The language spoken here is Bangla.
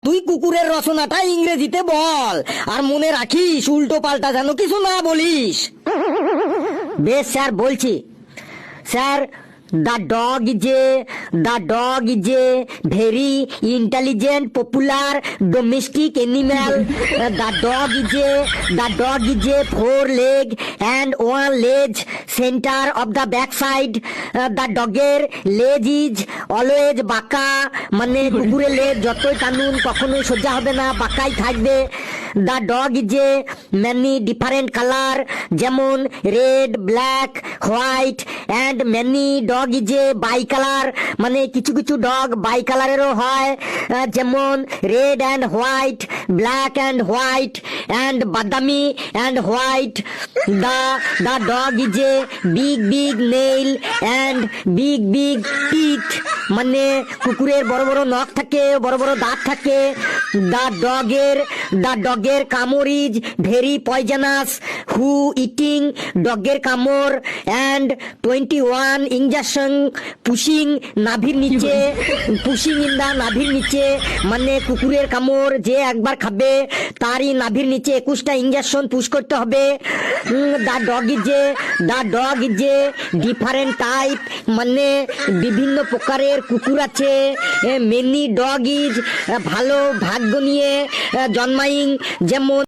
তুই কুকুরের রচনাটা ইংরেজিতে বল, আর মনে রাখিস উল্টো পাল্টা যেন কিছু না বলিস। বেশ স্যার, বলছি। Sir, the dog is a very intelligent popular domestic animal. The dog is a four leg and one leg center of the backside. The dogger leg is always বাঁকা, মানে কুকুরের লেজ যতই টানুন কখনোই সোজা হবে না, বাঁকাই থাকবে। The dog is a many different color, যেমন red, black, white, and many dog is a bi colour, মানে কিছু কিছু ডগ বাই কালারেরও হয়, যেমন red and white, black and white, and বাদামি and white. The dog is a big nail and big teeth, মানে কুকুরের বড় বড় নখ থাকে, বড় বড় দাঁত থাকে। দ্য ডগের কামড় is very poisonous, who eating ডগের কামড়, অ্যান্ড 21 ইঞ্জেকশন পুশিং নাভির নিচে, পুশিং ইন দা নাভির নিচে, মানে কুকুরের কামড় যে একবার খাবে তারই নাভির নিচে 21টা ইঞ্জেকশন পুশ করতে হবে। The dog is a different type, মানে বিভিন্ন প্রকারের কুকুর আছে। মেনি ডগ ইজ ভালো ভাগ্য নিয়ে জন্মাইং, যেমন